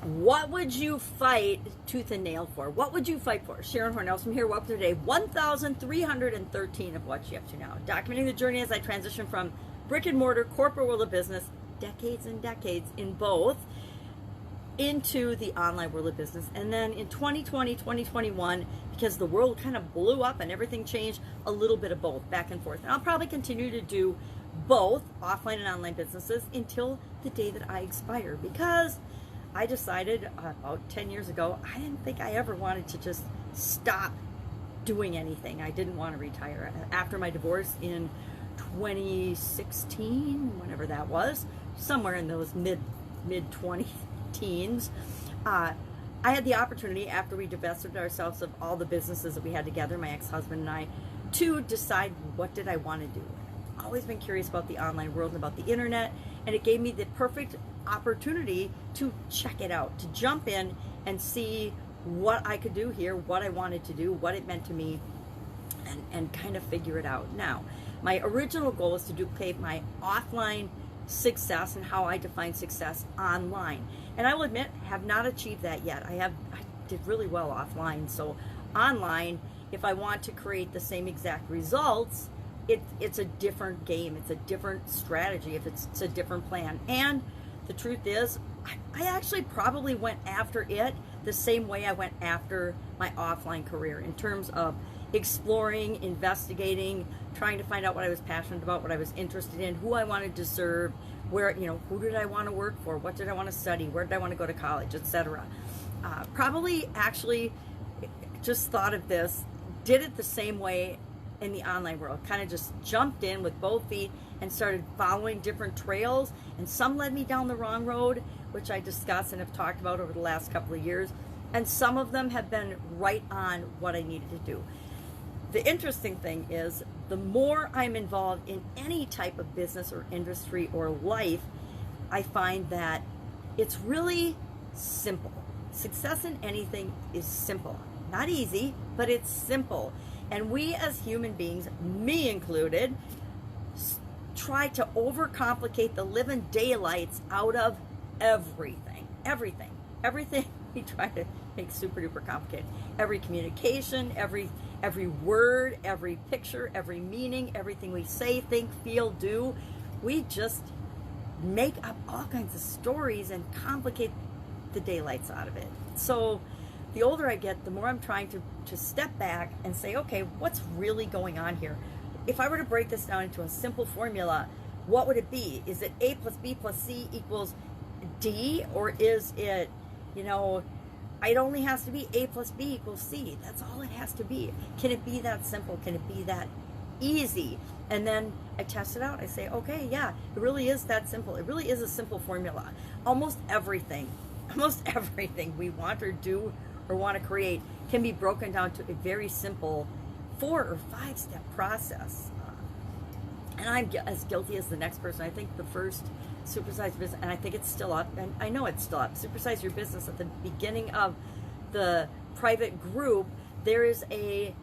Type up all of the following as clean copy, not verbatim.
What would you fight tooth and nail for? What would you fight for? Sharon Horne-Ellstrom here. Welcome to today 1,313 of What You Up To Now. Documenting the journey as I transition from brick and mortar, corporate world of business, decades and decades in both, into the online world of business. And then in 2020, 2021, because the world kind of blew up and everything changed, a little bit of both, back and forth. And I'll probably continue to do both offline and online businesses until the day that I expire, because I decided about 10 years ago, I didn't think I ever wanted to just stop doing anything. I didn't want to retire. After my divorce in 2016, whenever that was, somewhere in those mid-20 teens, I had the opportunity, after we divested ourselves of all the businesses that we had together, my ex-husband and I, to decide what did I want to do. I've always been curious about the online world and about the internet, and it gave me the perfect opportunity to check it out, to jump in and see what I could do here, what I wanted to do, what it meant to me, and kind of figure it out. Now, my original goal is to duplicate my offline success and how I define success online. And I will admit, have not achieved that yet. I did really well offline. So online, if I want to create the same exact results, it's a different game. It's a different strategy. It's a different plan. And the truth is, I actually probably went after it the same way I went after my offline career, in terms of exploring, investigating, trying to find out what I was passionate about, what I was interested in, who I wanted to serve, where, who did I want to work for, what did I want to study, where did I want to go to college, etc. Probably actually just thought of this, did it the same way in the online world, kind of just jumped in with both feet and started following different trails, and some led me down the wrong road, which I discussed and have talked about over the last couple of years, and some of them have been right on what I needed to do. The interesting thing is, the more I'm involved in any type of business or industry or life, I find that it's really simple. Success in anything is simple. Not easy, but it's simple. And we as human beings, me included, try to overcomplicate the living daylights out of everything. Everything we try to make super duper complicated. Every communication, every word, every picture, every meaning, everything we say, think, feel, do, we just make up all kinds of stories and complicate the daylights out of it. So the older I get, the more I'm trying to step back and say, okay, what's really going on here? If I were to break this down into a simple formula, what would it be? Is it A plus B plus C equals D? Or is it, it only has to be A plus B equals C. That's all it has to be. Can it be that simple? Can it be that easy? And then I test it out. I say, okay, yeah, it really is that simple. It really is a simple formula. Almost everything we want or do or want to create can be broken down to a very simple 4 or 5 step process. And I'm as guilty as the next person. I think the first Supersize Business, and I think it's still up, and I know it's still up, Supersize Your Business, at the beginning of the private group, there is a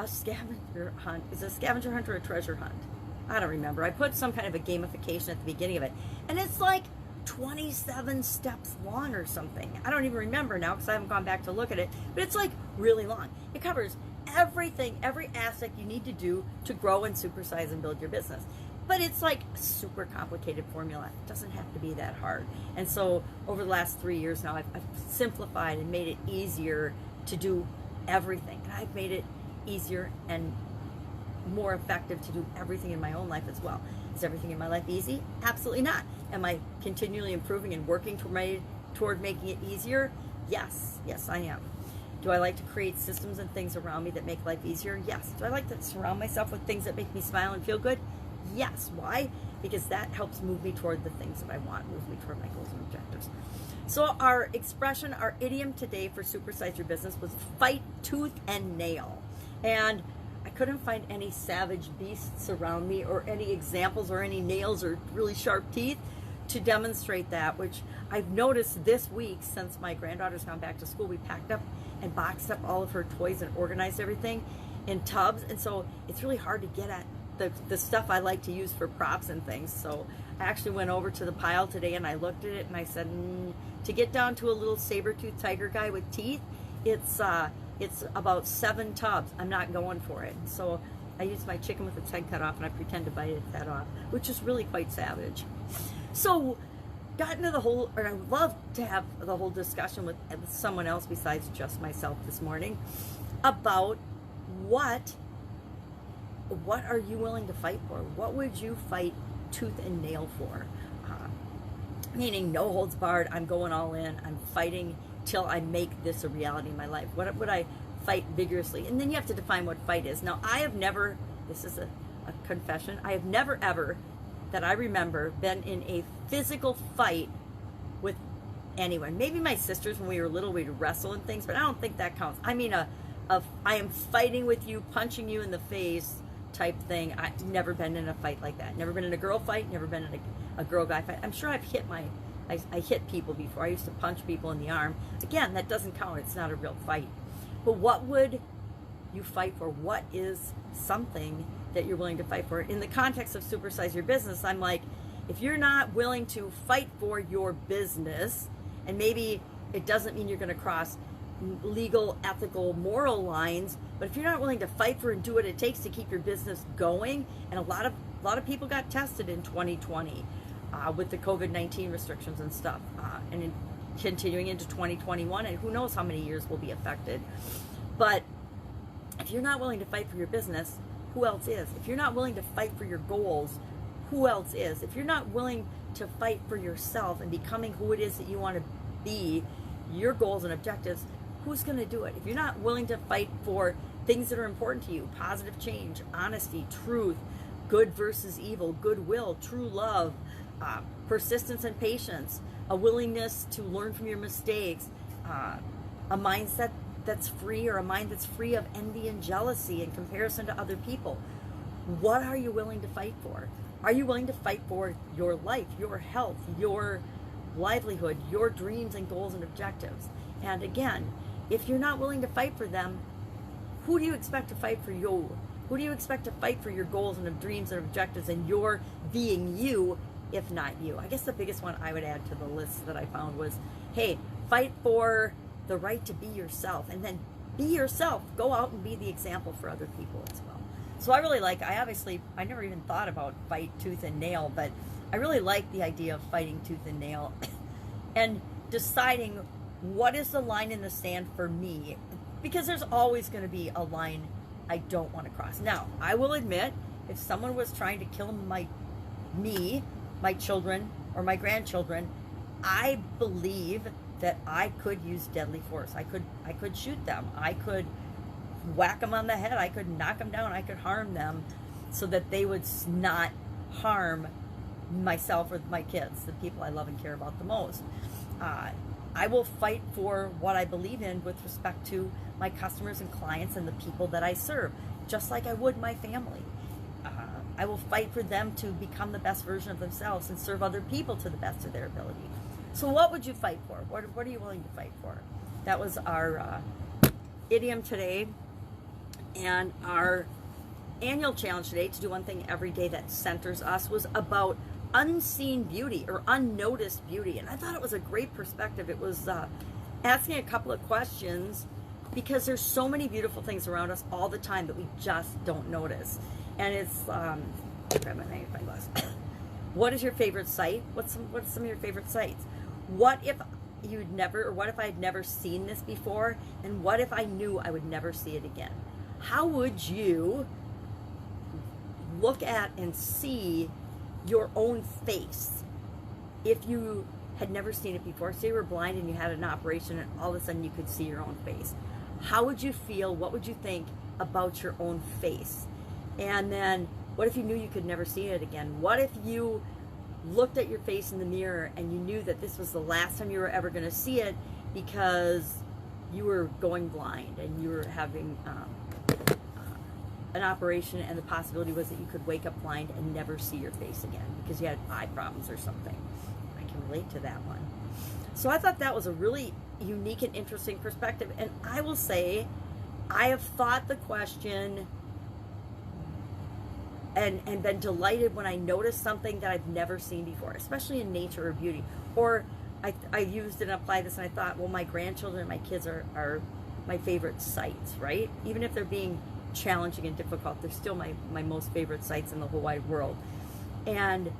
scavenger hunt. Is it a scavenger hunt or a treasure hunt? I don't remember. I put some kind of a gamification at the beginning of it, and it's like 27 steps long or something. I don't even remember now because I haven't gone back to look at it, but it's like really long. It covers everything, every aspect you need to do to grow and supersize and build your business. But it's like a super complicated formula. It doesn't have to be that hard. And so over the last 3 years now, I've simplified and made it easier to do everything. And I've made it easier and more effective to do everything in my own life as well. Is everything in my life easy? Absolutely not. Am I continually improving and working toward making it easier? Yes, I am. Do I like to create systems and things around me that make life easier? Yes. Do I like to surround myself with things that make me smile and feel good? Yes. Why? Because that helps move me toward the things that I want, moves me toward my goals and objectives. So our expression, our idiom today for Supersize Your Business was fight tooth and nail. And I couldn't find any savage beasts around me or any examples or any nails or really sharp teeth to demonstrate that, which I've noticed this week since my granddaughter's gone back to school. We packed up and boxed up all of her toys and organized everything in tubs, and so it's really hard to get at the stuff I like to use for props and things. So I actually went over to the pile today and I looked at it and I said, to get down to a little saber-toothed tiger guy with teeth, it's about 7 tubs. I'm not going for it. So I used my chicken with its head cut off and I pretend to bite its head off, which is really quite savage. So got into the whole, or I would love to have the whole discussion with someone else besides just myself this morning about what are you willing to fight for? What would you fight tooth and nail for? Meaning no holds barred, I'm going all in, I'm fighting till I make this a reality in my life. What would I fight vigorously? And then you have to define what fight is. Now, I have never, this is a confession, I have never ever, that I remember, been in a physical fight with anyone. Maybe my sisters when we were little, we'd wrestle and things, but I don't think that counts. I mean, I am fighting with you, punching you in the face type thing. I've never been in a fight like that. Never been in a girl fight, never been in a girl-guy fight. I'm sure I've hit I hit people before. I used to punch people in the arm. Again, that doesn't count. It's not a real fight. But what would you fight for? What is something that you're willing to fight for? In the context of Supersize Your Business, I'm like, if you're not willing to fight for your business, and maybe it doesn't mean you're going to cross legal, ethical, moral lines, but if you're not willing to fight for and do what it takes to keep your business going, and a lot of people got tested in 2020 with the COVID-19 restrictions and stuff, and continuing into 2021, and who knows how many years will be affected. But if you're not willing to fight for your business, who else is? If you're not willing to fight for your goals, who else is? If you're not willing to fight for yourself and becoming who it is that you want to be, your goals and objectives, who's going to do it? If you're not willing to fight for things that are important to you, positive change, honesty, truth, good versus evil, goodwill, true love, persistence and patience, a willingness to learn from your mistakes, a mindset that's free, or a mind that's free of envy and jealousy in comparison to other people. What are you willing to fight for? Are you willing to fight for your life, your health, your livelihood, your dreams and goals and objectives? And again, if you're not willing to fight for them, who do you expect to fight for you? Who do you expect to fight for your goals and dreams and objectives and your being you, if not you? I guess the biggest one I would add to the list that I found was, hey, fight for the right to be yourself, and then be yourself. Go out and be the example for other people as well. So I really like, I never even thought about fight tooth and nail, but I really like the idea of fighting tooth and nail and deciding what is the line in the sand for me, because there's always going to be a line I don't want to cross. Now, I will admit, if someone was trying to kill my children, or my grandchildren, I believe that I could use deadly force. I could shoot them. I could whack them on the head. I could knock them down. I could harm them so that they would not harm myself or my kids, the people I love and care about the most. I will fight for what I believe in with respect to my customers and clients and the people that I serve, just like I would my family. I will fight for them to become the best version of themselves and serve other people to the best of their ability. So what would you fight for? What are you willing to fight for? That was our idiom today, and our annual challenge today to do one thing every day that centers us was about unseen beauty or unnoticed beauty. And I thought it was a great perspective. It was asking a couple of questions, because there's so many beautiful things around us all the time that we just don't notice. And it's grab my magnifying glass. What is your favorite sight? What's some of your favorite sights? What if what if I had never seen this before? And what if I knew I would never see it again? How would you look at and see your own face if you had never seen it before? Say you were blind and you had an operation and all of a sudden you could see your own face. How would you feel? What would you think about your own face? And then what if you knew you could never see it again? What if you looked at your face in the mirror and you knew that this was the last time you were ever going to see it because you were going blind and you were having an operation, and the possibility was that you could wake up blind and never see your face again because you had eye problems or something? I can relate to that one. So I thought that was a really unique and interesting perspective. And I will say, I have thought the question and been delighted when I notice something that I've never seen before, especially in nature or beauty. Or I used it and applied this, and I thought, well, my grandchildren and my kids are my favorite sights, right? Even if they're being challenging and difficult, they're still my most favorite sights in the whole wide world. And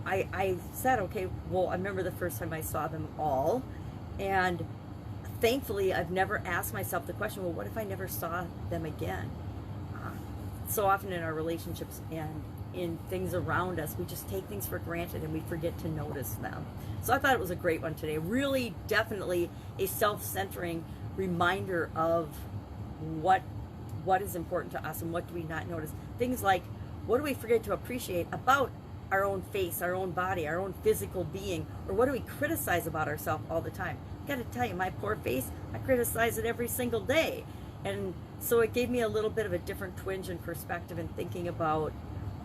I said, okay, well, I remember the first time I saw them all, and thankfully I've never asked myself the question, well, what if I never saw them again? So often in our relationships and in things around us, we just take things for granted and we forget to notice them. So I thought it was a great one today. Really, definitely a self-centering reminder of what is important to us and what do we not notice. Things like, what do we forget to appreciate about our own face, our own body, our own physical being, or what do we criticize about ourselves all the time? I gotta tell you, my poor face, I criticize it every single day. And so it gave me a little bit of a different twinge and perspective in thinking about,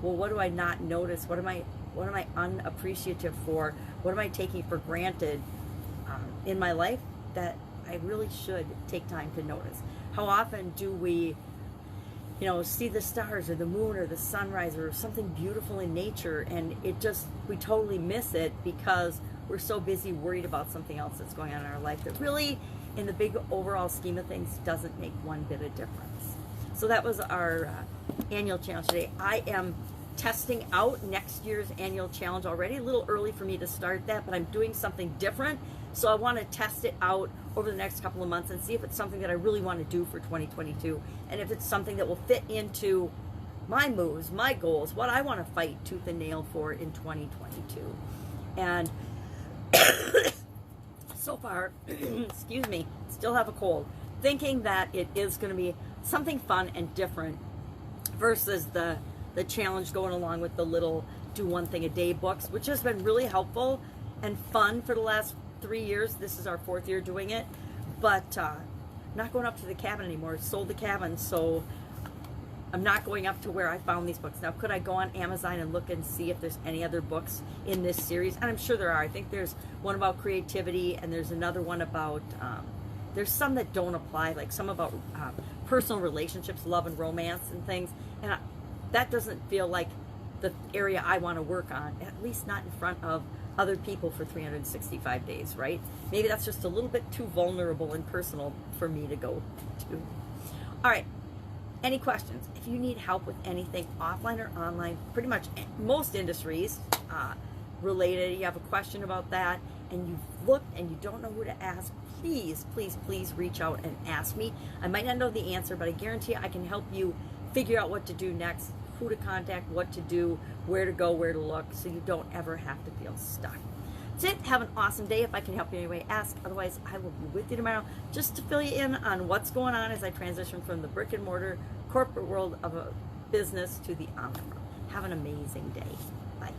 well, what do I not notice? What am I unappreciative for? What am I taking for granted in my life that I really should take time to notice? How often do we, see the stars or the moon or the sunrise or something beautiful in nature, and we totally miss it because we're so busy worried about something else that's going on in our life that really, in the big overall scheme of things, doesn't make one bit of difference. So that was our annual challenge today. I am testing out next year's annual challenge already. A little early for me to start that, but I'm doing something different. So I want to test it out over the next couple of months and see if it's something that I really want to do for 2022, and if it's something that will fit into my moves, my goals, what I want to fight tooth and nail for in 2022. And so far, excuse me, still have a cold, thinking that it is going to be something fun and different versus the challenge going along with the little do one thing a day books, which has been really helpful and fun for the last 3 years. This is our 4th year doing it, but not going up to the cabin anymore. Sold the cabin, so I'm not going up to where I found these books. Now, could I go on Amazon and look and see if there's any other books in this series? And I'm sure there are. I think there's one about creativity, and there's another one about, there's some that don't apply, like some about personal relationships, love and romance and things. And that doesn't feel like the area I want to work on, at least not in front of other people for 365 days, right? Maybe that's just a little bit too vulnerable and personal for me to go to. All right. Any questions? If you need help with anything offline or online, pretty much most industries related, you have a question about that and you've looked and you don't know who to ask, please, please, please reach out and ask me. I might not know the answer, but I guarantee I can help you figure out what to do next, who to contact, what to do, where to go, where to look, so you don't ever have to feel stuck. That's it. Have an awesome day. If I can help you in any way, ask. Otherwise, I will be with you tomorrow just to fill you in on what's going on as I transition from the brick and mortar corporate world of a business to the online world. Have an amazing day. Bye.